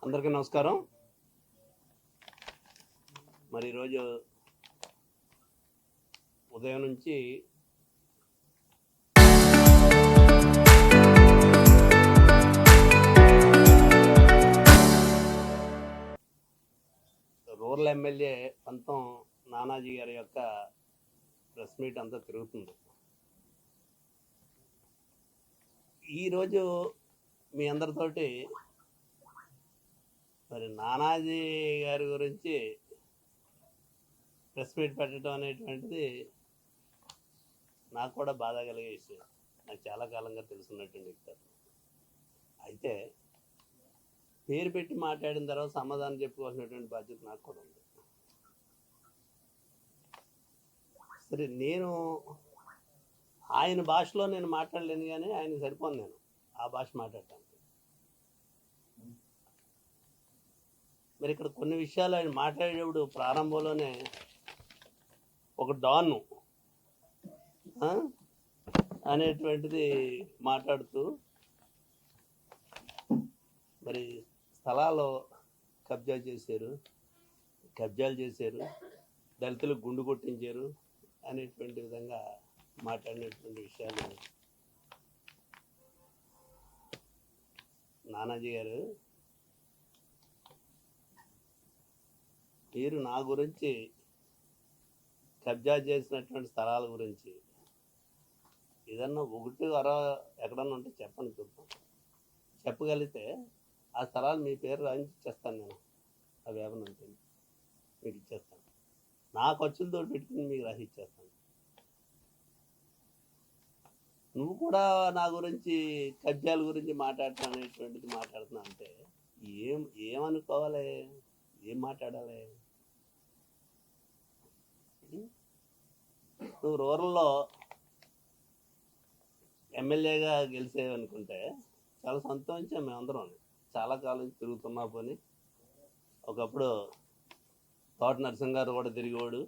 అందరికీ నమస్కారం. మరి ఈరోజు ఉదయం నుంచి రూరల్ ఎమ్మెల్యే పంతం నానాజీ గారి యొక్క ప్రెస్ మీట్ అంతా తిరుగుతుంది. ఈరోజు మీ అందరితోటి మరి నానాజీ గారి గురించి ప్రెస్ మీట్ పెట్టడం అనేటువంటిది నాకు కూడా బాధ కలిగే విషయం. నాకు చాలా కాలంగా తెలుసున్నటువంటి వ్యక్తి. అయితే పేరు పెట్టి మాట్లాడిన తర్వాత సమాధానం చెప్పుకోవాల్సినటువంటి బాధ్యత నాకు కూడా ఉంది. సరే, నేను ఆయన భాషలో నేను మాట్లాడలేను, కానీ ఆయనకు సరిపోను నేను ఆ భాష మాట్లాడటానికి. మరి ఇక్కడ కొన్ని విషయాలు ఆయన మాట్లాడేటప్పుడు ప్రారంభంలోనే ఒక డాన్ అనేటువంటిది మాట్లాడుతూ మరి స్థలాలు కబ్జాలు చేశారు, దళితులకు గుండు కొట్టించారు అనేటువంటి విధంగా మాట్లాడినటువంటి విషయాలు నానాజీ గారు, మీరు నా గురించి కబ్జా చేసినటువంటి స్థలాల గురించి ఏదన్నా ఒకటి ఎక్కడన్నా ఉంటే చెప్పండి, చూద్దాం. చెప్పగలిగితే ఆ స్థలాలు మీ పేరు రాయించి ఇచ్చేస్తాను. నేను అవి ఏమన్నా ఉంటే మీకు ఇచ్చేస్తాను. నా ఖర్చులతో పెట్టుకుని మీకు రాసి ఇచ్చేస్తాను. నువ్వు కూడా నా గురించి కబ్జాల గురించి మాట్లాడటం అనేటువంటిది మాట్లాడుతున్నా అంటే ఏమనుకోవాలి, ఏం మాట్లాడాలి? నువ్వు రూరల్లో ఎమ్మెల్యేగా గెలిచేవనుకుంటే చాలా సంతోషించాం మేమందరం. చాలా కాలం తిరుగుతున్నా పోని. ఒకప్పుడు తోట నరసింహ గారు కూడా తిరిగేవాడు,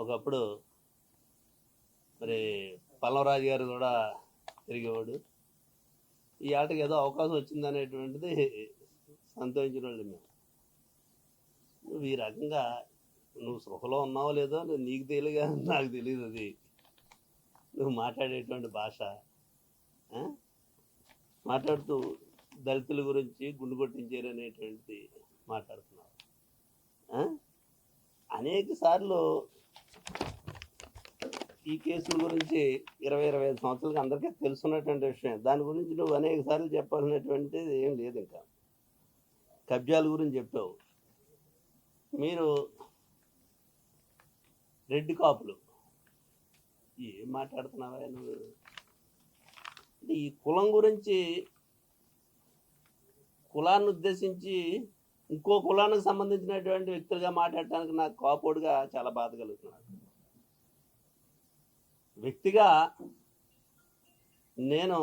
ఒకప్పుడు మరి పల్లవరాజు గారు కూడా తిరిగేవాడు. ఈ ఆటకి ఏదో అవకాశం వచ్చిందనేటువంటిది సంతోషించిన వాళ్ళు మేము. నువ్వు ఈ రకంగా నువ్వు సృహలో ఉన్నావో లేదో నీకు తెలియగా నాకు తెలియదు. అది నువ్వు మాట్లాడేటువంటి భాష మాట్లాడుతూ దళితుల గురించి గుండు కొట్టించారు అనేటువంటిది మాట్లాడుతున్నావు. అనేక సార్లు ఈ కేసుల గురించి 20-25 సంవత్సరాలకు అందరికీ తెలుసున్నటువంటి విషయం. దాని గురించి నువ్వు అనేక సార్లు చెప్పాల్సినటువంటిది ఏం లేదు. ఇంకా కబ్జాల గురించి చెప్పావు. మీరు రెడ్డి కాపులు ఏం మాట్లాడుతున్నావా నువ్వు? ఈ కులం గురించి, కులాన్ని ఉద్దేశించి ఇంకో కులానికి సంబంధించినటువంటి వ్యక్తులుగా మాట్లాడటానికి నాకు కాపోడుగా చాలా బాధ కలుగుతున్నాడు. వ్యక్తిగా నేను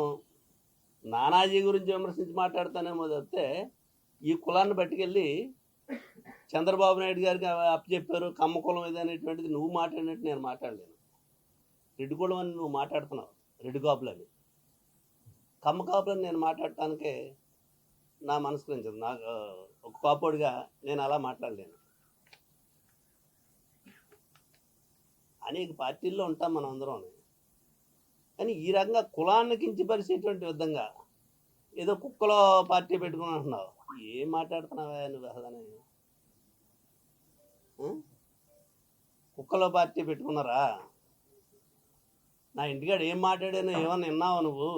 నానాజీ గురించి విమర్శించి మాట్లాడతానేమో తప్పితే ఈ కులాన్ని పట్టుకెళ్ళి చంద్రబాబు నాయుడు గారికి అప్పచెప్పారు కమ్మ కులం ఇది అనేటువంటిది నువ్వు మాట్లాడినట్టు నేను మాట్లాడలేను. రెడ్డి కులం అని నువ్వు మాట్లాడుతున్నావు, రెడ్డి కాపులని. కమ్మ కాపులని నేను మాట్లాడటానికే నా మనస్కరించదు. నాకు ఒక కాపోడిగా నేను అలా మాట్లాడలేను. అనేక పార్టీల్లో ఉంటాం మనం అందరం, కానీ ఈ రకంగా కులాన్ని కించపరిచేటువంటి విధంగా ఏదో కుక్కలో పార్టీ పెట్టుకుని అంటున్నావు. ఏం మాట్లాడుతున్నావా నువ్వు? అసలు కుక్కలో పార్టీ పెట్టుకున్నారా? నా ఇంటికాడ ఏం మాట్లాడాను ఏమన్నా విన్నావా నువ్వు?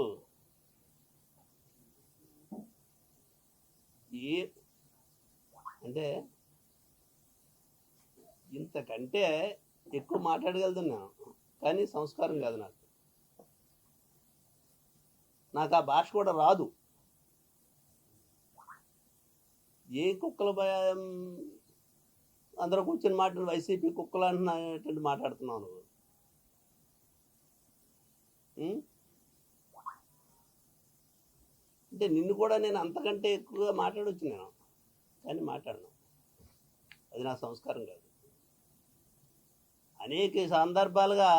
అంటే ఇంతకంటే ఎక్కువ మాట్లాడగలుగుతున్నాను, కానీ సంస్కారం కాదు నాకు. నాకు ఆ భాష కూడా రాదు. ఏ కుక్కల భయం అందరూ కూర్చొని మాట్లాడిన వైసీపీ కుక్కలు అంటున్నటువంటి మాట్లాడుతున్నావు నువ్వు. అంటే నిన్ను కూడా నేను అంతకంటే ఎక్కువగా మాట్లాడవచ్చు నేను, కానీ మాట్లాడను. అది నా సంస్కారం కాదు. అనేక సందర్భాలుగా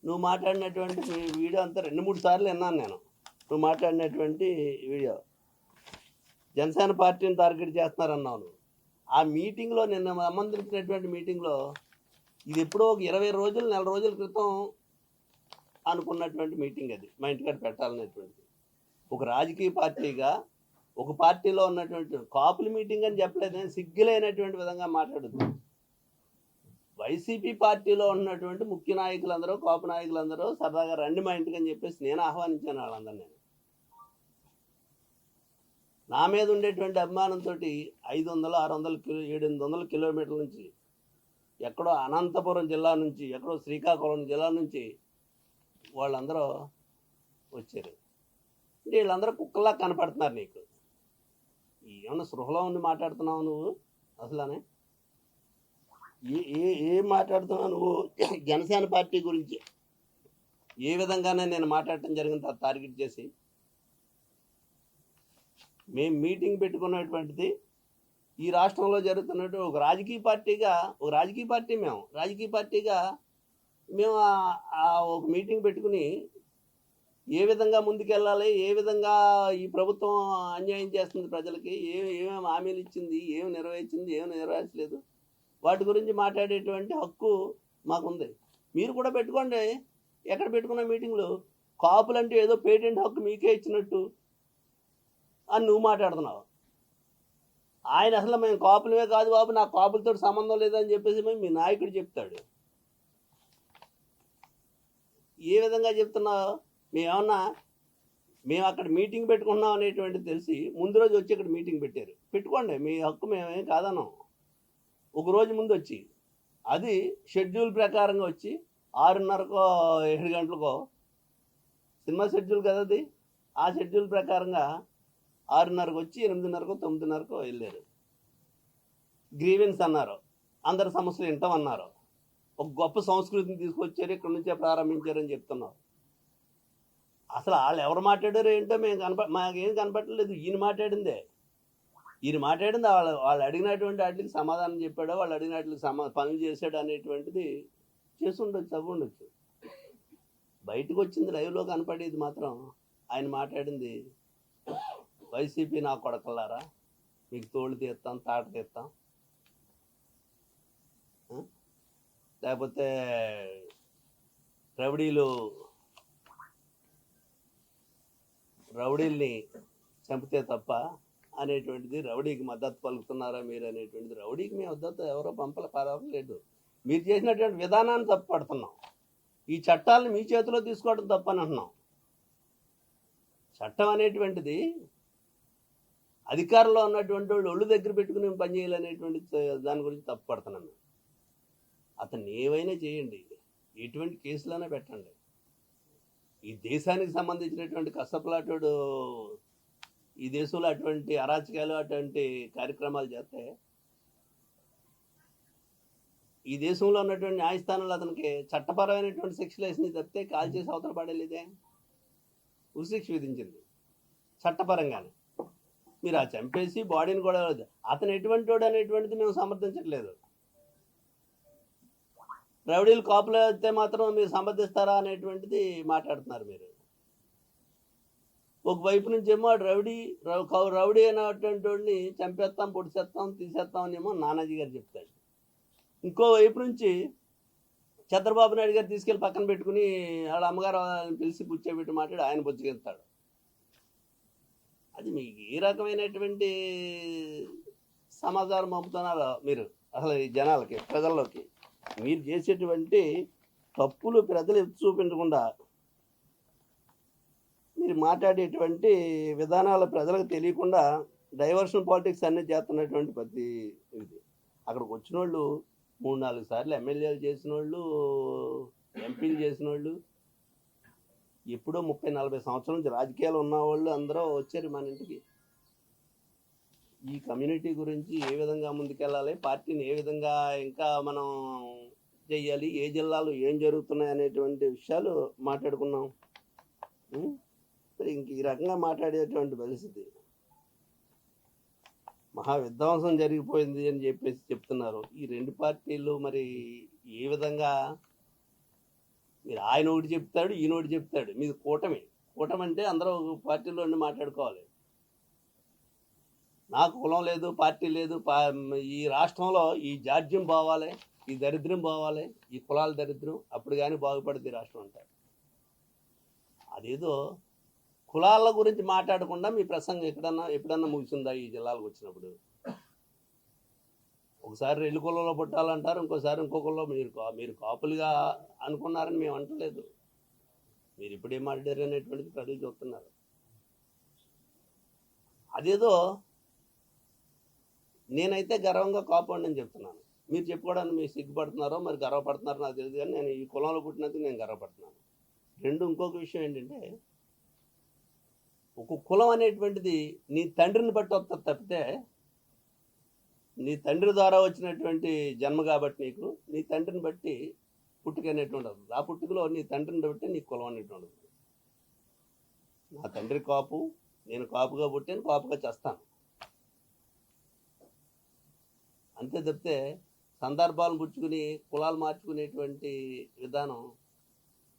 నువ్వు మాట్లాడినటువంటి వీడియో అంతా 2-3 సార్లు విన్నాను నేను. నువ్వు మాట్లాడినటువంటి వీడియో జనసేన పార్టీని టార్గెట్ చేస్తున్నారన్నాను. ఆ మీటింగ్లో నిన్న సంబంధించినటువంటి మీటింగ్లో ఇది ఎప్పుడో ఒక 20 రోజులు, నెల రోజుల క్రితం అనుకున్నటువంటి మీటింగ్ అది, మా ఇంటికాడ పెట్టాలనేటువంటిది. ఒక రాజకీయ పార్టీగా ఒక పార్టీలో ఉన్నటువంటి కాపుల మీటింగ్ అని చెప్పలేదు, సిగ్గులైనటువంటి విధంగా మాట్లాడుతుంది. వైసీపీ పార్టీలో ఉన్నటువంటి ముఖ్య నాయకులందరూ, కాపు నాయకులందరూ సరదాగా రండి మా ఇంటికి అని చెప్పేసి నేను ఆహ్వానించాను వాళ్ళందరినీ. నా మీద ఉండేటువంటి అభిమానంతో 500, 600 700 కిలోమీటర్ల నుంచి, ఎక్కడో అనంతపురం జిల్లా నుంచి, ఎక్కడో శ్రీకాకుళం జిల్లా నుంచి వాళ్ళందరూ వచ్చారు. అంటే వీళ్ళందరూ కుక్కల్లా కనపడుతున్నారు నీకు. ఏమన్నా సృహలో ఉండి మాట్లాడుతున్నావు నువ్వు? అసలనే ఏం మాట్లాడుతున్నావు నువ్వు? జనసేన పార్టీ గురించి ఏ విధంగానే నేను మాట్లాడటం జరిగింది టార్గెట్ చేసి. మేము మీటింగ్ పెట్టుకున్నటువంటిది ఈ రాష్ట్రంలో జరుగుతున్నట్టు ఒక రాజకీయ పార్టీగా మేము ఒక మీటింగ్ పెట్టుకుని ఏ విధంగా ముందుకెళ్ళాలి, ఏ విధంగా ఈ ప్రభుత్వం అన్యాయం చేస్తుంది ప్రజలకి, ఏమేమి హామీలు ఇచ్చింది, ఏమి నెరవేర్చింది, ఏమి నెరవేర్చలేదు, వాటి గురించి మాట్లాడేటువంటి హక్కు మాకుంది. మీరు కూడా పెట్టుకోండి. ఎక్కడ పెట్టుకున్న మీటింగ్లు కాపులంటే ఏదో పేటెంట్ హక్కు మీకే ఇచ్చినట్టు అని నువ్వు మాట్లాడుతున్నావు. ఆయన అసలు మేము కాపులమే కాదు బాబు, నాకు కాపులతో సంబంధం లేదని చెప్పేసి మీ నాయకుడు చెప్తాడు. ఏ విధంగా చెప్తున్నావు? మేము అక్కడ మీటింగ్ పెట్టుకున్నాం అనేటువంటిది తెలిసి ముందు రోజు వచ్చి ఇక్కడ మీటింగ్ పెట్టారు. పెట్టుకోండి, మీ హక్కు, మేమేం కాదన్నాం. ఒక రోజు ముందు వచ్చి, అది షెడ్యూల్ ప్రకారంగా వచ్చి 6:30కో 7 గంటలకో సినిమా షెడ్యూల్ కదా అది, ఆ షెడ్యూల్ ప్రకారంగా 6:30కు వచ్చి 8:30కో 9:30కో వెళ్ళారు. గ్రీవెన్స్ అన్నారు, అందరి సమస్యలు వింటామన్నారు, ఒక గొప్ప సంస్కృతిని తీసుకొచ్చారు, ఇక్కడ నుంచే ప్రారంభించారని చెప్తున్నారు. అసలు వాళ్ళు ఎవరు మాట్లాడారో ఏంటో మాకేం కనపట్టలేదు. ఈయన మాట్లాడింది వాళ్ళు అడిగినటువంటి వాటికి సమాధానం చెప్పాడో, వాళ్ళు అడిగిన వాటికి పనులు చేశాడు అనేటువంటిది చేసి ఉండొచ్చు, తగ్గుండొచ్చు. బయటకు వచ్చింది లైవ్లో కనపడేది మాత్రం ఆయన మాట్లాడింది, వైసీపీ నా కొడకల్లారా, మీకు తోళ్ళు తీస్తాం, తాట తీస్తాం, లేకపోతే రౌడీల్ని చంపితే తప్ప అనేటువంటిది, రౌడీకి మద్దతు పలుకుతున్నారా మీరు అనేటువంటిది. రౌడీకి మీ మద్దతు ఎవరో పరవలేదు. మీరు చేసినటువంటి విధానాన్ని తప్పు పడుతున్నాం. ఈ చట్టాలను మీ చేతిలో తీసుకోవడం తప్పని అంటున్నాం. చట్టం అనేటువంటిది అధికారంలో ఉన్నటువంటి వాళ్ళు ఒళ్ళు దగ్గర పెట్టుకుని పనిచేయాలనేటువంటి దాని గురించి తప్పు పడుతున్నాను. అతన్ని ఏవైనా చేయండి, ఎటువంటి కేసులైనా పెట్టండి. ఈ దేశానికి సంబంధించినటువంటి కష్టపలాటుడు ఈ దేశంలో అటువంటి అరాచకాలు, అటువంటి కార్యక్రమాలు చేస్తే ఈ దేశంలో ఉన్నటువంటి న్యాయస్థానంలో అతనికి చట్టపరమైనటువంటి శిక్షలు వేసింది తప్పితే కాల్ చేసి అవతల పడలేదే, ఉరిశిక్ష విధించింది చట్టపరంగానే. మీరు ఆ చంపేసి బాడీని కూడా అతను ఎటువంటి వాడు అనేటువంటిది మేము సమర్థించట్లేదు. రౌడీలు కాపులు అయితే మాత్రం మీరు సమర్థిస్తారా అనేటువంటిది మాట్లాడుతున్నారు మీరు. ఒకవైపు నుంచి ఏమో రౌడీ అనేటువంటి వాడిని చంపేస్తాం, పొడిచేస్తాం, తీసేస్తాం అనేమో నానాజీ గారు చెప్తాడు. ఇంకో వైపు నుంచి చంద్రబాబు నాయుడు గారు తీసుకెళ్ళి పక్కన పెట్టుకుని వాళ్ళ అమ్మగారు పిలిచి కూర్చోబెట్టి మాట్లాడి ఆయన బొచ్చుకెళ్తాడు. అది మీకు ఏ రకమైనటువంటి సమాచారం పంపుతున్నారో మీరు అసలు ఈ జనాలకి, ప్రజల్లోకి? మీరు చేసేటువంటి తప్పులు ప్రజలు ఎత్తి చూపించకుండా మీరు మాట్లాడేటువంటి విధానాలు ప్రజలకు తెలియకుండా డైవర్షన్ పాలిటిక్స్ అన్నీ చేస్తున్నటువంటి ప్రతి ఇది. అక్కడికి వచ్చిన వాళ్ళు 3-4 సార్లు ఎమ్మెల్యేలు చేసిన వాళ్ళు, ఎంపీలు చేసిన వాళ్ళు, ఎప్పుడో 30-40 సంవత్సరాల నుంచి రాజకీయాలు ఉన్నవాళ్ళు అందరూ వచ్చారు మన ఇంటికి. ఈ కమ్యూనిటీ గురించి ఏ విధంగా ముందుకెళ్ళాలి, పార్టీని ఏ విధంగా ఇంకా మనం చెయ్యాలి, ఏ జిల్లాలో ఏం జరుగుతున్నాయి అనేటువంటి విషయాలు మాట్లాడుకున్నాం. మరి ఇంక ఈ రకంగా మాట్లాడేటువంటి పరిస్థితి, మహా విధ్వంసం జరిగిపోయింది అని చెప్పేసి చెప్తున్నారు ఈ రెండు పార్టీలు. మరి ఏ విధంగా మీరు ఆయన ఒకటి చెప్తాడు, ఈయన ఒకటి చెప్తాడు. మీది కూటమి అంటే అందరూ పార్టీలో ఉండి మాట్లాడుకోవాలి. నాకు కులం లేదు, పార్టీ లేదు, ఈ రాష్ట్రంలో ఈ జాడ్యం పోవాలి, ఈ దరిద్రం పోవాలి, ఈ కులాల దరిద్రం, అప్పుడు కానీ బాగుపడుతుంది రాష్ట్రం అంటారు. అదేదో కులాల గురించి మాట్లాడకుండా మీ ప్రసంగం ఎప్పుడన్నా ముగిసిందా ఈ జిల్లాలకు వచ్చినప్పుడు? ఒకసారి రెల్లి కులంలో పుట్టాలంటారు, ఇంకోసారి ఇంకో కులంలో. మీరు కాపులుగా అనుకున్నారని మేము అంటలేదు. మీరు ఇప్పుడేం మాట్లాడారు అనేటువంటిది ప్రజలు చూస్తున్నారు. అదేదో నేనైతే గర్వంగా కాపాడు అని చెప్తున్నాను. మీరు చెప్పుకోవడానికి మీరు సిగ్గుపడుతున్నారో మరి గర్వపడుతున్నారో నాకు తెలియదు, కానీ నేను ఈ కులంలో పుట్టినందుకు నేను గర్వపడుతున్నాను. ఇంకొక విషయం ఏంటంటే, ఒక కులం అనేటువంటిది నీ తండ్రిని బట్టి వస్తుంది తప్పితే, నీ తండ్రి ద్వారా వచ్చినటువంటి జన్మ కాబట్టి నీకు నీ తండ్రిని బట్టి పుట్టుక అనేటువంటి వస్తుంది. ఆ పుట్టుకలో నీ తండ్రిని బట్టి నీ కులం అనేటువంటిది. నా తండ్రి కాపు, నేను కాపుగా పుట్టాను, కాపుగా చేస్తాను అంతే తప్పితే సందర్భాలను పుచ్చుకుని కులాలు మార్చుకునేటువంటి విధానం,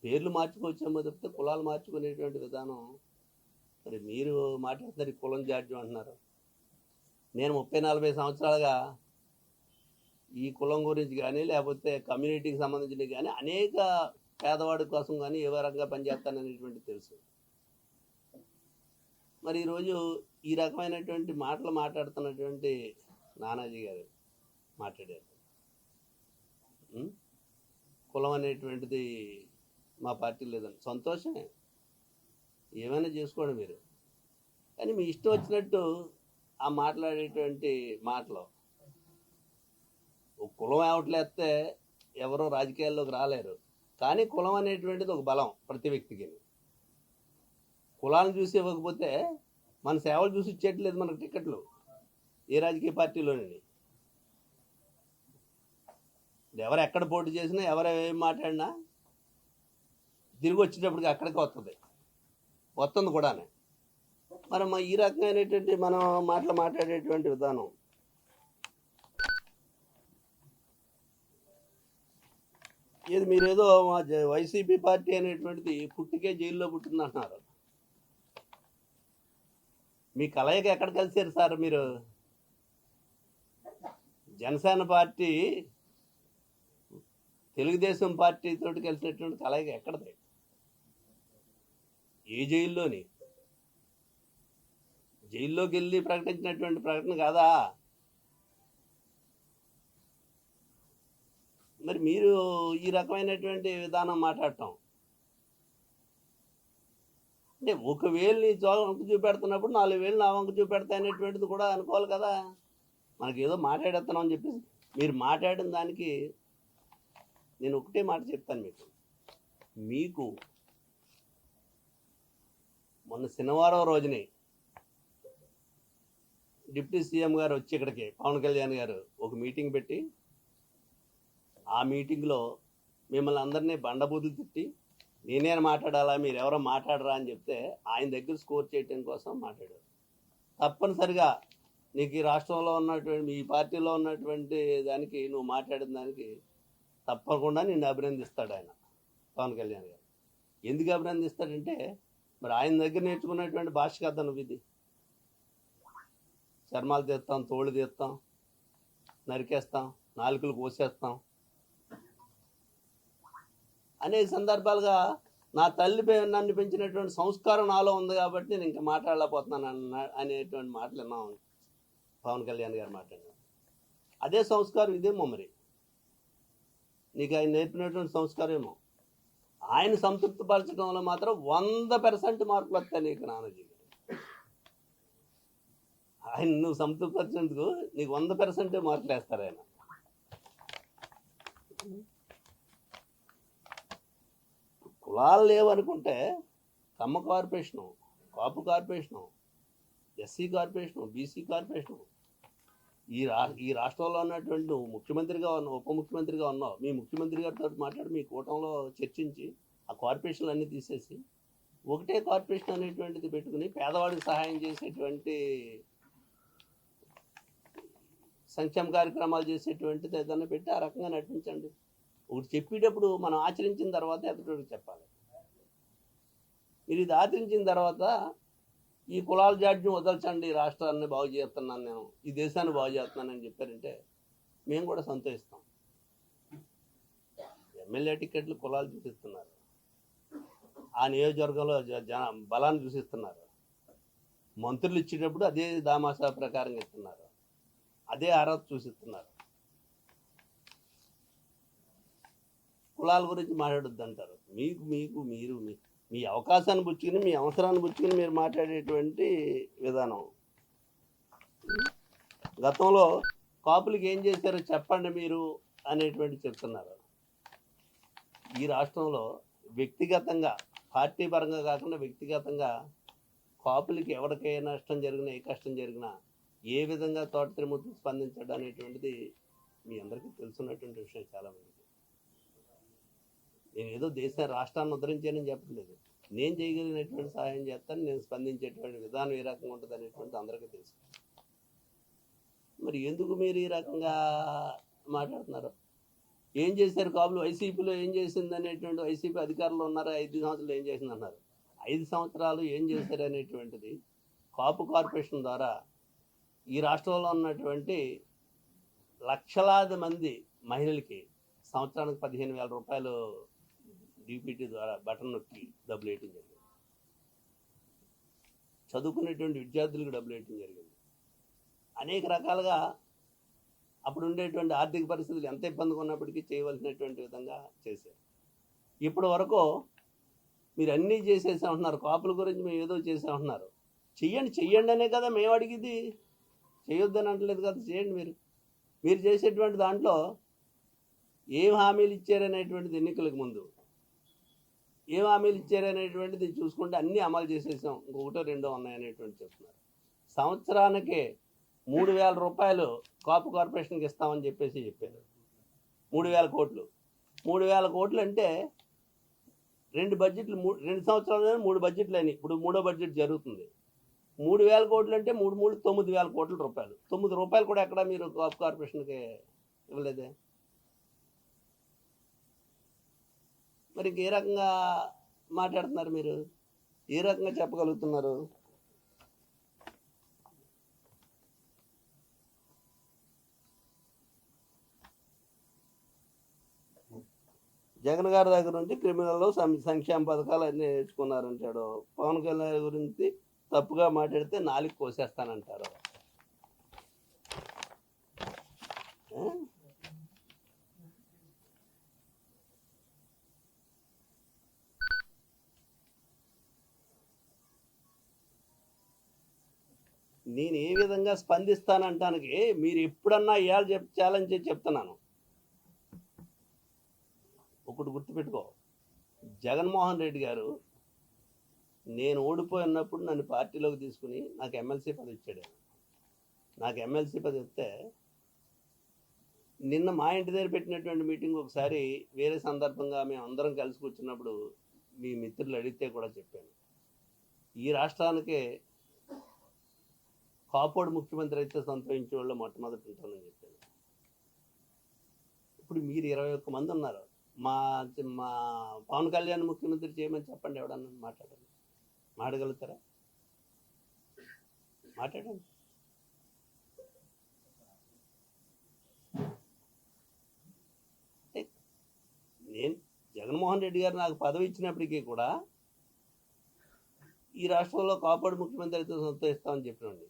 పేర్లు మార్చుకోవచ్చేమో తప్పితే కులాలు మార్చుకునేటువంటి విధానం. మరి మీరు మాట్లాడుతున్నారు ఈ కులం జాడ్యం అంటున్నారు. నేను 30-40 సంవత్సరాలుగా ఈ కులం గురించి కానీ లేకపోతే కమ్యూనిటీకి సంబంధించినవి కానీ అనేక పేదవాడి కోసం కానీ ఏ రకంగా పనిచేస్తాననేటువంటి తెలుసు. మరి ఈరోజు ఈ రకమైనటువంటి మాటలు మాట్లాడుతున్నటువంటి నానాజీ గారు మాట్లాడారు. కులం అనేటువంటిది మా పార్టీ లేదని. సంతోషమే, ఏమైనా చేసుకోండి మీరు, కానీ మీ ఇష్టం వచ్చినట్టు ఆ మాట్లాడేటువంటి మాటలు. ఒక కులం ఏవట్లేస్తే ఎవరో రాజకీయాల్లోకి రాలేరు, కానీ కులం అనేటువంటిది ఒక బలం ప్రతి వ్యక్తికి. కులాలను చూసి ఇవ్వకపోతే మన సేవలు చూసి ఇచ్చేట్లేదు మనకు టికెట్లు ఏ రాజకీయ పార్టీలోని. ఎవరు ఎక్కడ పోటీ చేసినా ఎవరు ఏం మాట్లాడినా తిరిగి వచ్చేటప్పటికి అక్కడికి వస్తుంది కూడానే. మరి ఈ రకమైనటువంటి మనం మాట్లాడేటువంటి విధానం ఏది? మీరేదో వైసీపీ పార్టీ అనేటువంటిది పుట్టికే జైల్లో పుట్టిందంటున్నారు. మీ కలయిక ఎక్కడ కలిసారు సార్? మీరు జనసేన పార్టీ తెలుగుదేశం పార్టీ తోటి కలిసినటువంటి కలయిక ఎక్కడది? ఏ జైల్లోని? జైల్లోకి వెళ్ళి ప్రకటించినటువంటి ప్రకటన కాదా? మరి మీరు ఈ రకమైనటువంటి విధానం మాట్లాడటం అంటే, ఒకవేళ నీ వంక చూపెడుతున్నప్పుడు 4 వేలు నా వంక చూపెడతా అనేటువంటిది కూడా అనుకోవాలి కదా. మనకి ఏదో మాట్లాడేస్తున్నాం అని చెప్పేసి మీరు మాట్లాడిన దానికి నేను ఒకటే మాట చెప్తాను మీకు మొన్న శనివారం రోజుని డిప్యూటీ సీఎం గారు వచ్చి ఇక్కడికి పవన్ కళ్యాణ్ గారు ఒక మీటింగ్ పెట్టి, ఆ మీటింగ్లో మిమ్మల్ని అందరినీ బండబూతులు తిట్టి నేనే మాట్లాడాలా, మీరు ఎవరో మాట్లాడరా అని చెప్తే ఆయన దగ్గర స్కోర్ చేయటం కోసం మాట్లాడారు. తప్పనిసరిగా నీకు ఈ రాష్ట్రంలో ఉన్నటువంటి ఈ పార్టీలో ఉన్నటువంటి దానికి నువ్వు మాట్లాడిన దానికి తప్పకుండా నిన్ను అభినందిస్తాడు ఆయన పవన్ కళ్యాణ్ గారు. ఎందుకు అభినందిస్తాడంటే, మరి ఆయన దగ్గర నేర్చుకున్నటువంటి భాష కదా నువ్వు ఇది. చర్మాలు తీస్తాం, తోళ్ళు తీస్తాం, నరికేస్తాం, నాలుకలు కోసేస్తాం అనేక సందర్భాలుగా నా తల్లి నన్ను పెంచినటువంటి సంస్కారం నాలో ఉంది కాబట్టి నేను ఇంకా మాట్లాడలేకపోతున్నాను అనేటువంటి మాటలు విన్నాం పవన్ కళ్యాణ్ గారు మాట్లాడినారు. అదే సంస్కారం ఇదేమో మరి నీకు ఆయన నేర్పినటువంటి సంస్కారం ఏమో. ఆయన సంతృప్తిపరచడంలో మాత్రం 100% మార్కులు వస్తాయి నీకు నానాజీ గారు. ఆయన నువ్వు సంతృప్తిపరిచేందుకు నీకు 100% మార్కులు వేస్తారు ఆయన. కులాలు లేవనుకుంటే Kamma corporation, Kapu corporation, SC corporation, BC corporation, ఈ రాష్ట్రంలో ఉన్నటువంటి నువ్వు ముఖ్యమంత్రిగా ఉన్నావు, ఉప ముఖ్యమంత్రిగా ఉన్నావు, మీ ముఖ్యమంత్రి గారితో మాట్లాడి మీ కూటంలో చర్చించి ఆ కార్పొరేషన్లు అన్నీ తీసేసి ఒకటే కార్పొరేషన్ అనేటువంటిది పెట్టుకుని పేదవాడికి సహాయం చేసేటువంటి సంక్షేమ కార్యక్రమాలు చేసేటువంటిది ఏదైనా పెట్టి ఆ రకంగా నడిపించండి. ఒకటి చెప్పేటప్పుడు మనం ఆచరించిన తర్వాత ఎదుటికి చెప్పాలి. మీరు ఇది ఆచరించిన తర్వాత ఈ కులాల జాడ్యం వదల్చండి, రాష్ట్రాన్ని బాగు చేస్తున్నాను నేను, ఈ దేశాన్ని బాగు చేస్తున్నానని చెప్పారంటే మేము కూడా సంతోషిస్తాం. ఎమ్మెల్యే టికెట్లు కులాలు చూపిస్తున్నారు, ఆ నియోజకవర్గంలో జన బలాన్ని చూపిస్తున్నారు. మంత్రులు ఇచ్చేటప్పుడు అదే దామాషా ప్రకారం ఇస్తున్నారు, అదే అర్హత చూసిస్తున్నారు. కులాల గురించి మాట్లాడొద్దు అంటారు. మీకు మీకు మీరు మీ అవకాశాన్ని పుచ్చుకుని, మీ అవసరాన్ని పుచ్చుకుని మీరు మాట్లాడేటువంటి విధానం. గతంలో కాపులకి ఏం చేశారో చెప్పండి మీరు అనేటువంటి చెప్తున్నారు. ఈ రాష్ట్రంలో వ్యక్తిగతంగా, పార్టీ పరంగా కాకుండా వ్యక్తిగతంగా కాపులకి ఎవరికే నష్టం జరిగినా, ఏ కష్టం జరిగినా ఏ విధంగా తోట త్రిమూర్తి స్పందించడం అనేటువంటిది మీ అందరికీ తెలుసున్నటువంటి విషయం. చాలామందికి నేను ఏదో రాష్ట్రాన్ని ఉద్ధరించానని చెప్పట్లేదు, నేను చేయగలిగినటువంటి సహాయం చేస్తాను, నేను స్పందించేటువంటి విధానం ఏ రకంగా ఉంటుంది అనేటువంటిది అందరికీ తెలుసు. మరి ఎందుకు మీరు ఈ రకంగా మాట్లాడుతున్నారు? ఏం చేశారు కాపులు? వైసీపీలో ఏం చేసింది అనేటువంటి, వైసీపీ అధికారంలో ఉన్నారు, 5 సంవత్సరాలు ఏం చేసింది అన్నారు. 5 సంవత్సరాలు ఏం చేశారు అనేటువంటిది కాపు కార్పొరేషన్ ద్వారా ఈ రాష్ట్రంలో ఉన్నటువంటి లక్షలాది మంది మహిళలకి సంవత్సరానికి 15,000 రూపాయలు డీపీటీ ద్వారా బటన్ నొక్కి డబ్బులు వేయటం జరిగింది. చదువుకునేటువంటి విద్యార్థులకు డబ్బులు వేయటం జరిగింది. అనేక రకాలుగా అప్పుడు ఉండేటువంటి ఆర్థిక పరిస్థితులు ఎంత ఇబ్బందిగా ఉన్నప్పటికీ చేయవలసినటువంటి విధంగా చేశారు. ఇప్పటి వరకు మీరు అన్నీ చేసేసా ఉంటున్నారు, కాపుల గురించి మేము ఏదో చేసా ఉంటున్నారు. చెయ్యండి అనే కదా మేము అడిగింది, చేయొద్దని అంటలేదు కదా, చేయండి. మీరు చేసేటువంటి దాంట్లో ఏం హామీలు ఇచ్చారనేటువంటిది, ఎన్నికలకు ముందు ఏం హామీలు ఇచ్చారనేటువంటిది చూసుకుంటే అన్నీ అమలు చేసేసాం, ఇంకొకటో రెండో ఉన్నాయనేటువంటి చెప్తున్నారు. సంవత్సరానికి 3,000 రూపాయలు కాపు కార్పొరేషన్కి ఇస్తామని చెప్పారు. 3,000 కోట్లు. 3,000 కోట్లు అంటే 2 బడ్జెట్లు, 2 సంవత్సరాలు 3 బడ్జెట్లు అయినాయి. ఇప్పుడు 3వ బడ్జెట్ జరుగుతుంది. 3,000 కోట్లు అంటే 3 9,000 కోట్ల రూపాయలు. 9 రూపాయలు కూడా ఎక్కడ మీరు కాపు కార్పొరేషన్కి ఇవ్వలేదే? మరి ఏ రకంగా మాట్లాడుతున్నారు మీరు? ఏ రకంగా చెప్పగలుగుతున్నారు? జగన్ గారి దగ్గర నుంచి క్రిమినల్లో సంక్షేమ పథకాలు అన్నీ నేర్చుకున్నారంటాడు. పవన్ కళ్యాణ్ గురించి తప్పుగా మాట్లాడితే 4 కోసేస్తానంటారు. నేను ఏ విధంగా స్పందిస్తానంటానికి మీరు ఎప్పుడన్నా ఇవాళ ఛాలెంజ్ చేసి చెప్తున్నాను. ఒకటి గుర్తుపెట్టుకో, జగన్మోహన్ రెడ్డి గారు నేను ఓడిపోయినప్పుడు నన్ను పార్టీలోకి తీసుకుని నాకు ఎమ్మెల్సీ పదవి ఇచ్చాడు. నాకు ఎమ్మెల్సీ పదవి ఇస్తే నిన్న మా ఇంటి దగ్గర పెట్టినటువంటి మీటింగ్ ఒకసారి వేరే సందర్భంగా మేము అందరం కలిసి కూర్చున్నప్పుడు మీ మిత్రులు అడిగితే కూడా చెప్పాను, ఈ రాష్ట్రానికి కాపోడు ముఖ్యమంత్రి అయితే సంతోషించే వాళ్ళు మొట్టమొదటి ఉంటానని చెప్పాను. ఇప్పుడు మీరు 21 మంది ఉన్నారు. మా పవన్ కళ్యాణ్ ముఖ్యమంత్రి చేయమని చెప్పండి, ఎవడన్నా మాట్లాడగలుగుతారా? మాట్లాడండి. నేను జగన్మోహన్ రెడ్డి గారు నాకు పదవి ఇచ్చినప్పటికీ కూడా ఈ రాష్ట్రంలో కాపాడు ముఖ్యమంత్రితో సంతోషిస్తామని చెప్పినండి.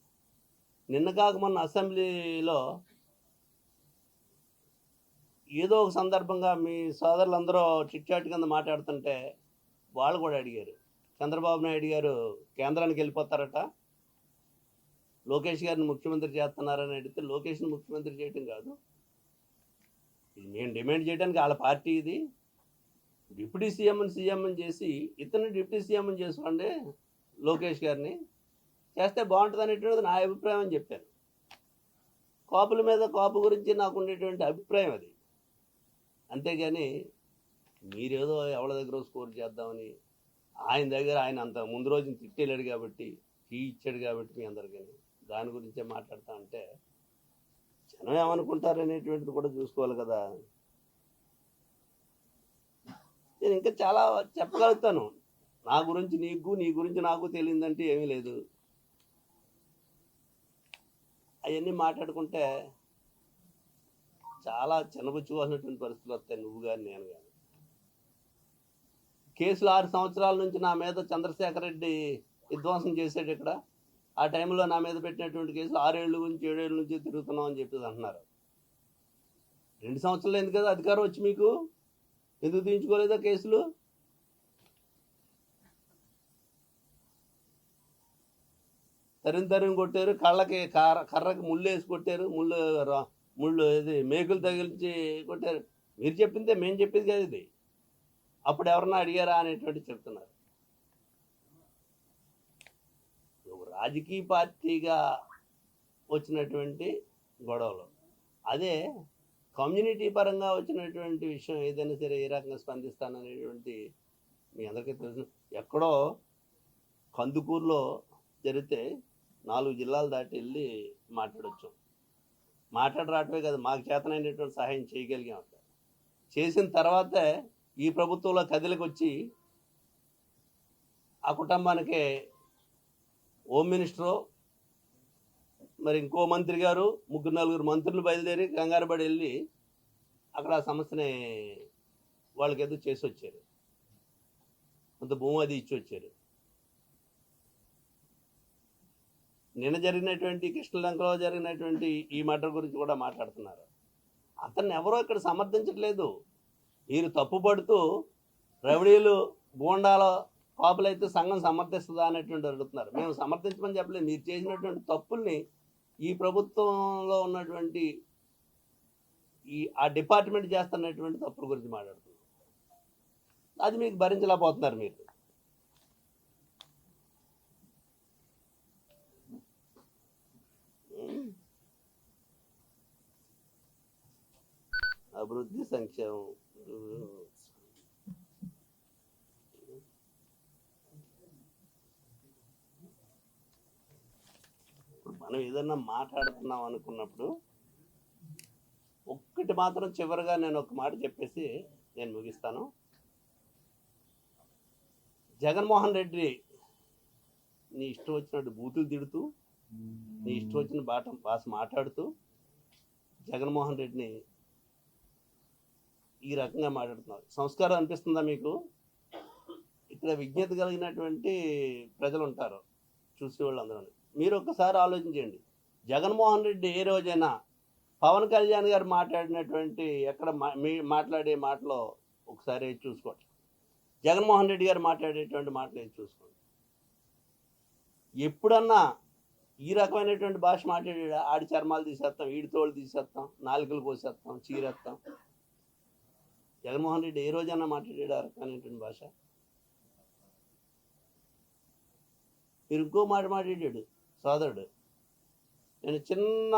నిన్న కాక మొన్న అసెంబ్లీలో ఏదో ఒక సందర్భంగా మీ సోదరులందరూ చిట్చాట్ కింద మాట్లాడుతుంటే వాళ్ళు కూడా అడిగారు, చంద్రబాబు నాయుడు గారు కేంద్రానికి వెళ్ళిపోతారట, లోకేష్ గారిని ముఖ్యమంత్రి చేస్తున్నారని అడిగితే, లోకేష్ని ముఖ్యమంత్రి చేయటం కాదు, ఇది మేము డిమాండ్ చేయడానికి వాళ్ళ పార్టీ, ఇది డిప్యూటీ సీఎంని చేసి ఇతను డిప్యూటీ సీఎంని చేసుకోండి, లోకేష్ గారిని చేస్తే బాగుంటుంది అనేటువంటిది నా అభిప్రాయం అని చెప్పాను. కాపుల మీద, కాపు గురించి నాకు ఉండేటువంటి అభిప్రాయం అది. అంతేగాని మీరేదో ఎవరి దగ్గర స్కోర్ చేద్దామని, ఆయన దగ్గర ఆయన అంత ముందు రోజున తిట్టేలాడు కాబట్టి, టీ ఇచ్చాడు కాబట్టి మీ అందరికీ దాని గురించే మాట్లాడతా అంటే జనం ఏమనుకుంటారనేటువంటిది కూడా చూసుకోవాలి కదా. నేను ఇంకా చాలా చెప్పగలుగుతాను, నా గురించి నీకు, నీ గురించి నాకు తెలియదంటే ఏమీ లేదు. అవన్నీ మాట్లాడుకుంటే చాలా చిన్నబుచ్చుకోవాల్సినటువంటి పరిస్థితులు వస్తాయి, నువ్వు కానీ నేను కానీ. కేసులు 6 సంవత్సరాల నుంచి నా మీద చంద్రశేఖర్ రెడ్డి విధ్వంసం చేసాడు ఇక్కడ. ఆ టైంలో నా మీద పెట్టినటువంటి కేసులు 6 ఏళ్ళ నుంచి 7 ఏళ్ళ నుంచి తిరుగుతున్నాం అని చెప్పేసి అంటున్నారు. 2 సంవత్సరాలు ఎందుకు కదా అధికారం వచ్చి మీకు? ఎందుకు తీయించుకోలేదా కేసులు? తరిం కొట్టారు, కళ్ళకి కర్రకి ముళ్ళు వేసి కొట్టారు, ముళ్ళు ఇది మేకులు తగిలించి కొట్టారు. మీరు చెప్పిందే మేము చెప్పింది కదా ఇది. అప్పుడు ఎవరన్నా అడిగారా అనేటువంటి చెప్తున్నారు. రాజకీయ పార్టీగా వచ్చినటువంటి గొడవలు, అదే కమ్యూనిటీ పరంగా వచ్చినటువంటి విషయం ఏదైనా సరే ఏ రకంగా స్పందిస్తాననేటువంటి మీ అందరికీ తెలుసు. ఎక్కడో కందుకూరులో జరిగితే 4 జిల్లాలు దాటి వెళ్ళి మాట్లాడొచ్చు. రావటమే కదా, మాకు చేతనైనటువంటి సహాయం చేయగలిగాం. చేసిన తర్వాతే ఈ ప్రభుత్వంలో కదిలికి వచ్చి ఆ కుటుంబానికి హోమ్ మినిస్టరు, మరి ఇంకో మంత్రి గారు, 3-4 మంత్రులు బయలుదేరి కంగారుబడి వెళ్ళి అక్కడ ఆ సమస్యని వాళ్ళకి ఏదో చేసి వచ్చారు, కొంత భూమి అది ఇచ్చి వచ్చారు. నిన్న జరిగినటువంటి కృష్ణలంకలో జరిగినటువంటి ఈ మర్డర్ గురించి కూడా మాట్లాడుతున్నారు. అతన్ని ఎవరో ఇక్కడ సమర్థించట్లేదు. మీరు తప్పుపడుతూ రౌడీలు గూండాల కాపులైతే సంఘం సమర్థిస్తుందా అనేటువంటి అడుగుతున్నారు. మేము సమర్థించమని చెప్పలేదు. మీరు చేసినటువంటి తప్పుల్ని ఈ ప్రభుత్వంలో ఉన్నటువంటి ఆ డిపార్ట్మెంట్ చేస్తున్నటువంటి తప్పుల గురించి మాట్లాడుతున్నారు. అది మీకు భరించలేకపోతున్నారు మీరు. అభివృద్ధి సంక్షేమం మనం ఏదన్నా మాట్లాడుతున్నాం అనుకున్నప్పుడు ఒక్కటి మాత్రం చివరిగా నేను ఒక మాట చెప్పేసి నేను ముగిస్తాను. జగన్మోహన్ రెడ్డి నీ ఇష్టం వచ్చినట్టు బూతులు తిడుతూ, నీ ఇష్టం వచ్చిన భాష మాట్లాడుతూ జగన్మోహన్ రెడ్డిని ఈ రకంగా మాట్లాడుతున్నారు. సంస్కారం అనిపిస్తుందా మీకు? ఇక్కడ విజ్ఞత కలిగినటువంటి ప్రజలు ఉంటారు, చూసేవాళ్ళు అందరూ. మీరు ఒక్కసారి ఆలోచించండి. జగన్మోహన్ రెడ్డి ఏ రోజైనా పవన్ కళ్యాణ్ గారు మాట్లాడినటువంటి మాట్లాడే మాటలో ఒకసారి చూసుకోండి. జగన్మోహన్ రెడ్డి గారు మాట్లాడేటువంటి మాటలు ఏది చూసుకోండి. ఎప్పుడన్నా ఈ రకమైనటువంటి భాష మాట్లాడా? ఆడి చర్మాలు తీసేస్తాం, ఈడి తోళ్ళు తీసేస్తాం, నాలుకలు కోసేస్తాం, చీరేస్తాం. జగన్మోహన్ రెడ్డి ఏ రోజైనా మాట్లాడాడు ఆ రకమైనటువంటి భాష? మీరు ఇంకో మాట మాట్లాడాడు సోదరుడు. నేను చిన్న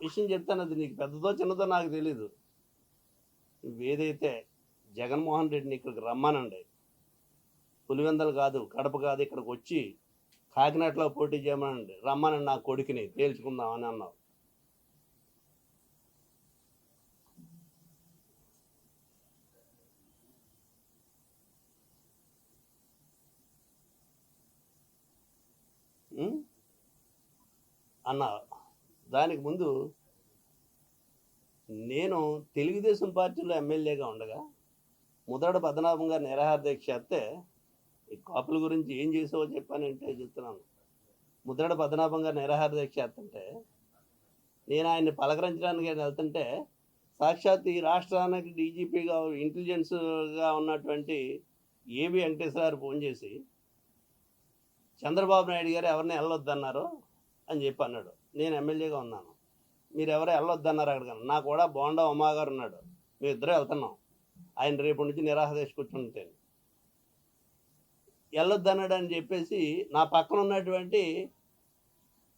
విషయం చెప్తాను, అది నీకు పెద్దదో చిన్నదో నాకు తెలీదు. ఏదైతే జగన్మోహన్ రెడ్డిని ఇక్కడికి రమ్మనండి, పులివెందలు కాదు, కడప కాదు, ఇక్కడికి వచ్చి కాకినాడలో పోటీ చేయమనండి, రమ్మనండి నా కొడుకుని తేల్చుకుందామని అన్నావు. అన్నా. దానికి ముందు నేను తెలుగుదేశం పార్టీలో ఎమ్మెల్యేగా ఉండగా ముదడ పద్మనాభం గారు నిరాహార దీక్ష చేస్తే ఈ కాపుల గురించి ఏం చేసావో చెప్పానంటే చెప్తున్నాను. ముదడ పద్మనాభం గారు నిరాహార దీక్ష చేస్తుంటే నేను ఆయన్ని పలకరించడానికి వెళ్తుంటే సాక్షాత్ ఈ రాష్ట్రానికి డీజీపీగా ఇంటెలిజెన్స్గా ఉన్నటువంటి ఏబి వెంకటేశ్వర గారు ఫోన్ చేసి చంద్రబాబు నాయుడు గారు ఎవరిని వెళ్ళొద్దన్నారు అని చెప్పి అన్నాడు. నేను ఎమ్మెల్యేగా ఉన్నాను, మీరు ఎవరో వెళ్ళొద్దన్నారు అక్కడికి. నాకు కూడా బోండా ఉమా గారు ఉన్నాడు, మేము ఇద్దరే వెళ్తున్నాం. ఆయన రేపు నుంచి నిరాహార దీక్ష కూర్చుంటే వెళ్ళొద్దన్నాడు అని చెప్పేసి నా పక్కన ఉన్నటువంటి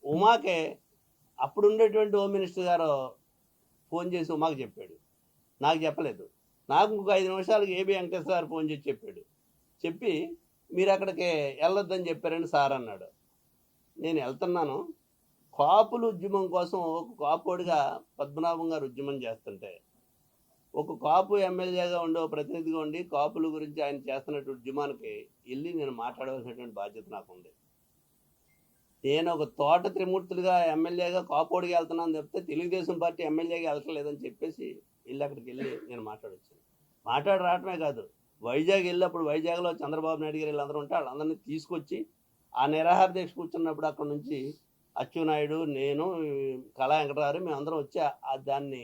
ఉమాకే అప్పుడు ఉండేటువంటి హోమ్ మినిస్టర్ గారు ఫోన్ చేసి ఉమాకి చెప్పాడు, నాకు చెప్పలేదు. నాకు ఇంకొక 5 నిమిషాలకు ఏబి వెంకటేశ్వర గారు ఫోన్ చేసి చెప్పాడు. చెప్పి మీరు అక్కడికి వెళ్ళొద్దని చెప్పారని సార్ అన్నాడు. నేను వెళ్తున్నాను. కాపులు ఉద్యమం కోసం ఒక కాపుడిగా పద్మనాభం గారు ఉద్యమం చేస్తుంటే, ఒక కాపు ఎమ్మెల్యేగా ఉండే ప్రతినిధిగా ఉండి కాపుల గురించి ఆయన చేస్తున్నటువంటి ఉద్యమానికి వెళ్ళి నేను మాట్లాడవలసినటువంటి బాధ్యత నాకు ఉంది. నేను ఒక తోట త్రిమూర్తులుగా ఎమ్మెల్యేగా కాపోడికి వెళ్తున్నాను చెప్తే తెలుగుదేశం పార్టీ ఎమ్మెల్యేగా వెళ్ళట్లేదని చెప్పేసి అక్కడికి వెళ్ళి నేను మాట్లాడొచ్చాను. మాట్లాడి రావటమే కాదు, వైజాగ్ వెళ్ళినప్పుడు వైజాగ్లో చంద్రబాబు నాయుడు గారు వీళ్ళందరూ ఉంటే వాళ్ళందరినీ తీసుకొచ్చి ఆ నిరాహార దీక్ష కూర్చున్నప్పుడు అక్కడ నుంచి అచ్చెన్నాయుడు, నేను, కళా వెంకటరావు మేమందరం వచ్చి దాన్ని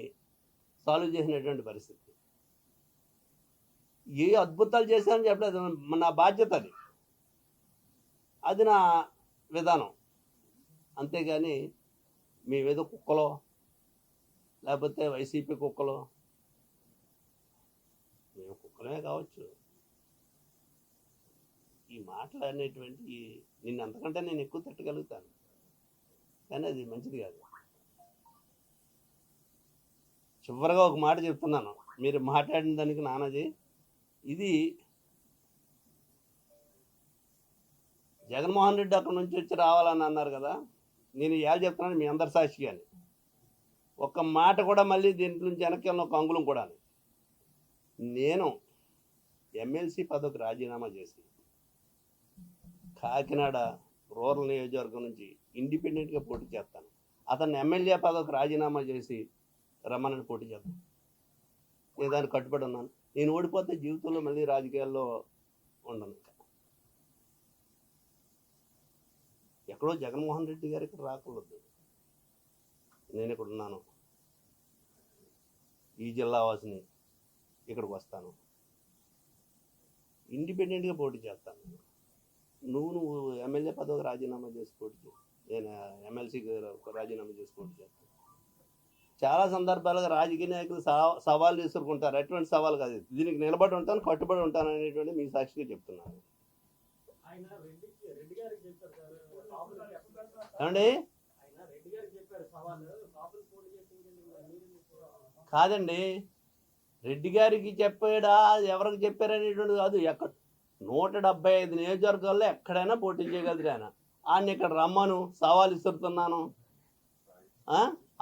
సాల్వ్ చేసినటువంటి పరిస్థితి. ఏ అద్భుతాలు చేశానని చెప్పలేదు, నా బాధ్యత అది, అది నా విధానం. అంతేగాని మేమేదో కుక్కలో లేకపోతే వైసీపీ కుక్కలో, మేము కుక్కలమే కావచ్చు. ఈ మాటలు అనేటువంటి నిన్ను అంతకంటే నేను ఎక్కువ తట్టగలుగుతాను, కానీ అది మంచిది కాదు. చివరిగా ఒక మాట చెప్తున్నాను, మీరు మాట్లాడిన దానికి నానాజీ, ఇది జగన్మోహన్ రెడ్డి అక్కడ నుంచి వచ్చి రావాలని అన్నారు కదా, నేను ఇవాళ చెప్తున్నాను మీ అందరి సాక్షిగాని, ఒక్క మాట కూడా మళ్ళీ దీంట్లో నుంచి వెనక్కి వెళ్ళిన ఒక అంగుళం కూడా. నేను ఎమ్మెల్సీ పదవికి రాజీనామా చేసి కాకినాడ రూరల్ నియోజకవర్గం నుంచి ఇండిపెండెంట్గా పోటీ చేస్తాను. అతన్ని ఎమ్మెల్యే పదవికి రాజీనామా చేసి రమ్మని పోటీ చేస్తాను. నేను దానికి కట్టుబడి ఉన్నాను. నేను ఓడిపోతే జీవితంలో మళ్ళీ రాజకీయాల్లో ఉండను. ఎక్కడో జగన్మోహన్ రెడ్డి గారు ఇక్కడ రాకూడదు, నేను ఇక్కడ ఉన్నాను, ఈ జిల్లా వాసిని, ఇక్కడికి వస్తాను, ఇండిపెండెంట్గా పోటీ చేస్తాను. నువ్వు ఎమ్మెల్యే పదవికి రాజీనామా చేసి పోటీ చేయి, నేను ఎమ్మెల్సీకి రాజీనామా చేసి పోటీ చేస్తాను. చాలా సందర్భాలుగా రాజకీయ నాయకులు సవాళ్ళు విసురుకుంటారు, ఎటువంటి సవాల్ కాదు, దీనికి నిలబడి ఉంటాను, కట్టుబడి ఉంటాను అనేటువంటి మీ సాక్షిగా చెప్తున్నాను. ఏమండి కాదండి, రెడ్డి గారికి చెప్పాడా ఎవరికి చెప్పారనేటువంటిది కాదు. 175 నియోజకవర్గాల్లో ఎక్కడైనా పోటీ చేయగలరు ఆయన. ఆయన ఇక్కడ రమ్మను, సవాల్ ఇస్తున్నాను,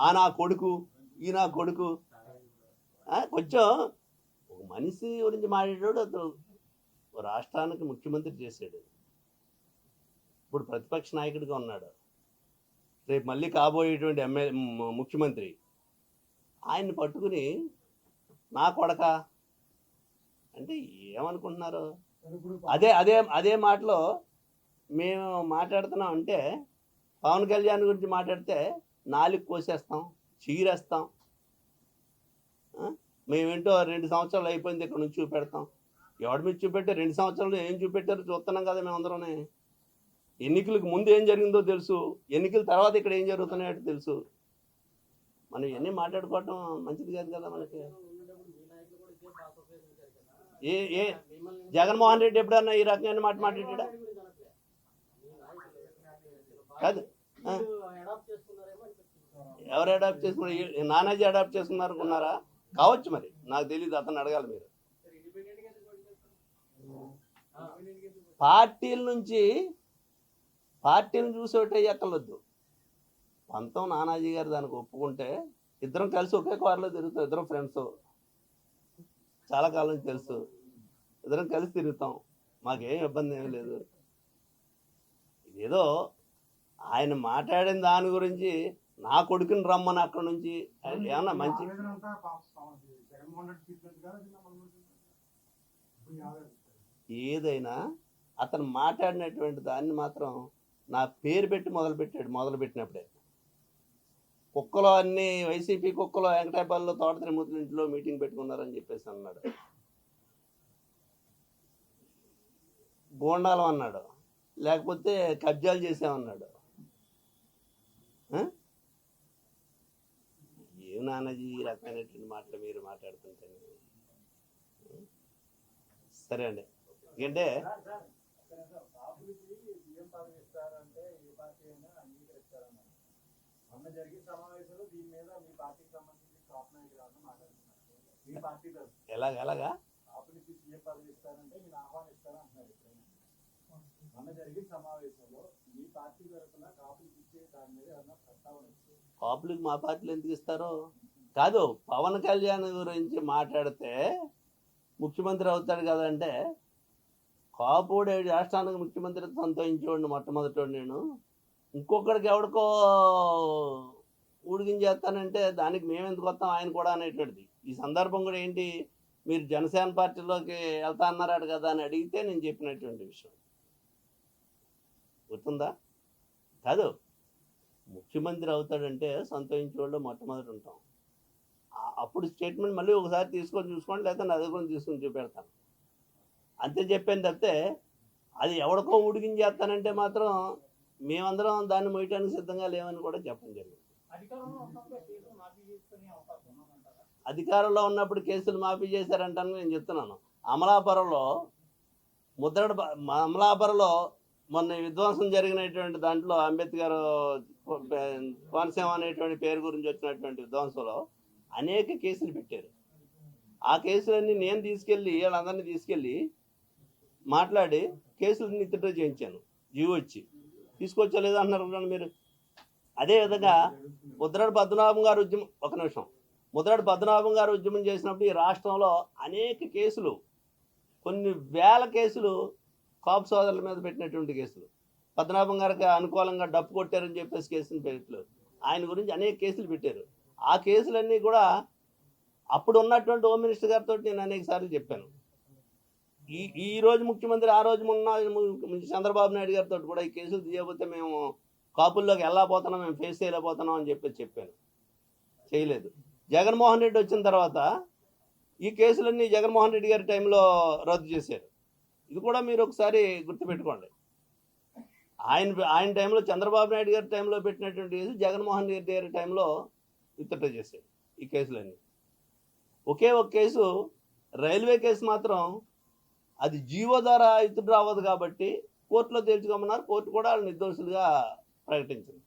ఆ నా కొడుకు, ఈ నా కొడుకు. కొంచెం ఒక మనిషి గురించి మాట్లాడాడు, అతను రాష్ట్రానికి ముఖ్యమంత్రి చేశాడు, ఇప్పుడు ప్రతిపక్ష నాయకుడిగా ఉన్నాడు, రేపు మళ్ళీ కాబోయేటువంటి ముఖ్యమంత్రి. ఆయన్ని పట్టుకుని నా కొడక అంటే ఏమనుకుంటున్నారు? అదే అదే అదే మాటలో మేము మాట్లాడుతున్నాం అంటే, పవన్ కళ్యాణ్ గురించి మాట్లాడితే నాలుగు కోసేస్తాం, చీరేస్తాం, మేమేంటో 2 సంవత్సరాలు అయిపోయింది ఇక్కడ నుంచి చూపెడతాం. ఎవడి మీద చూపెట్టే 2 సంవత్సరాలు ఏం చూపెట్టారో చూస్తున్నాం కదా మేమందరం. ఎన్నికలకు ముందు ఏం జరిగిందో తెలుసు, ఎన్నికల తర్వాత ఇక్కడ ఏం జరుగుతున్నాయో తెలుసు. మనం ఇవన్నీ మాట్లాడుకోవటం మంచిది కాదు కదా మనకి. ఏ జగన్మోహన్ రెడ్డి ఎప్పుడన్నా ఈ రకమైన మాట మాట్లాడా? కాదు, ఎవరు అడాప్ట్ చేసుకున్నారు? నానాజీ అడాప్ట్ చేసుకున్నారు అనుకున్నారా? కావచ్చు, మరి నాకు తెలియదు, అతను అడగాలి మీరు. పార్టీలను చూసి ఒకటే ఎక్కలొద్దు. పంతం నానాజీ గారు దానికి ఒప్పుకుంటే ఇద్దరం కలిసి ఒకే కారులో తిరుగుతాం, ఇద్దరం ఫ్రెండ్స్, చాలా కాలం నుంచి తెలుసు, ఇద్దరం కలిసి తిరుగుతాం, మాకేం ఇబ్బంది ఏమీ లేదు. ఇదేదో ఆయన మాట్లాడిన దాని గురించి నా కొడుకుని రమ్మని అక్కడ నుంచి ఏమన్నా మంచి ఏదైనా అతను మాట్లాడినటువంటి దాన్ని మాత్రం నా పేరు పెట్టి మొదలుపెట్టినప్పుడే కుక్కలో అన్ని వైసీపీ కుక్కలో వెంకటాయపాలలో తోట త్రిమూర్తుల ఇంట్లో మీటింగ్ పెట్టుకున్నారని చెప్పేసి అన్నాడు. గోండాలం అన్నాడు, లేకపోతే కబ్జాలు చేసామన్నాడు. ఏం నానాజీ ఈ రకమైనటువంటి మాటలు మీరు మాట్లాడుతుంటే? సరే అండి, ఎందుకంటే ఎలాగా కాపులకు మా పార్టీలు ఎందుకు ఇస్తారో కాదు. పవన్ కళ్యాణ్ గురించి మాట్లాడితే ముఖ్యమంత్రి అవుతాడు కదంటే, కాపుడే రాష్ట్రానికి ముఖ్యమంత్రి సంతోషించేవాడిని మొట్టమొదటి నేను. ఇంకొకరికి ఎవడికో ఊడిగించేస్తానంటే దానికి మేము ఎందుకు వస్తాం ఆయన కూడా అనేటువంటిది. ఈ సందర్భం కూడా ఏంటి, మీరు జనసేన పార్టీలోకి వెళ్తా అన్నారట కదా అని అడిగితే నేను చెప్పినటువంటి విషయం గుర్తుందా? కాదు, ముఖ్యమంత్రి అవుతాడంటే సంతోషించే వాళ్ళు మొట్టమొదటి ఉంటాం. అప్పుడు స్టేట్మెంట్ మళ్ళీ ఒకసారి తీసుకొని చూసుకోండి, లేకపోతే నా దగ్గర తీసుకొని చూపెడతాను అంతే చెప్పాను తప్పితే అది ఎవడికో ఉడికించేస్తానంటే మాత్రం మేమందరం దాన్ని మొయ్యటానికి సిద్ధంగా లేవని కూడా చెప్పడం జరిగింది. అధికారంలో ఉన్నప్పుడు కేసులు మాఫీ చేశారంటాను నేను చెప్తున్నాను. అమలాపురంలో మొన్న విధ్వంసం జరిగినటువంటి దాంట్లో అంబేద్కర్ కోనసీమ అనేటువంటి పేరు గురించి వచ్చినటువంటి విధ్వంసంలో అనేక కేసులు పెట్టారు. ఆ కేసులన్నీ నేను తీసుకెళ్ళి వాళ్ళందరినీ తీసుకెళ్ళి మాట్లాడి కేసులు విత్డ్రా చేయించాను. జీవో ఇచ్చి తీసుకొచ్చలేదు అన్నారు కదా మీరు. అదేవిధంగా ముద్రగడ పద్మనాభం గారు ఉద్యమం, ఒక నిమిషం, ముద్రగడ పద్మనాభం గారు ఉద్యమం చేసినప్పుడు ఈ రాష్ట్రంలో అనేక కేసులు, కొన్ని వేల కేసులు కాపు సోదరుల మీద పెట్టినటువంటి కేసులు, పద్మనాభం గారికి అనుకూలంగా డప్పు కొట్టారని చెప్పేసి కేసులు పెట్టలేదు. ఆయన గురించి అనేక కేసులు పెట్టారు. ఆ కేసులన్నీ కూడా అప్పుడు ఉన్నటువంటి హోమ్ మినిస్టర్ గారితో నేను అనేక సార్లు చెప్పాను. ఈ రోజు ముఖ్యమంత్రి, ఆ రోజు మొన్న చంద్రబాబు నాయుడు గారితో కూడా ఈ కేసులు తీయకపోతే మేము కాపుల్లోకి వెళ్ళకపోతున్నాం, మేము ఫేస్ చేయలేకపోతున్నాం అని చెప్పాను. చేయలేదు. జగన్మోహన్ రెడ్డి వచ్చిన తర్వాత ఈ కేసులన్నీ జగన్మోహన్ రెడ్డి గారి టైంలో రద్దు చేశారు. ఇది కూడా మీరు ఒకసారి గుర్తుపెట్టుకోండి. ఆయన టైంలో, చంద్రబాబు నాయుడు గారి టైంలో పెట్టినటువంటి కేసు జగన్మోహన్ రెడ్డి గారి టైంలో విత్డ్రా చేశారు ఈ కేసులన్నీ. ఒకే ఒక కేసు, రైల్వే కేసు మాత్రం అది జీవో ద్వారా విత్డ్రా అవ్వదు కాబట్టి కోర్టులో తేల్చుకోమన్నారు. కోర్టు కూడా వాళ్ళు నిర్దోషులుగా ప్రకటించింది.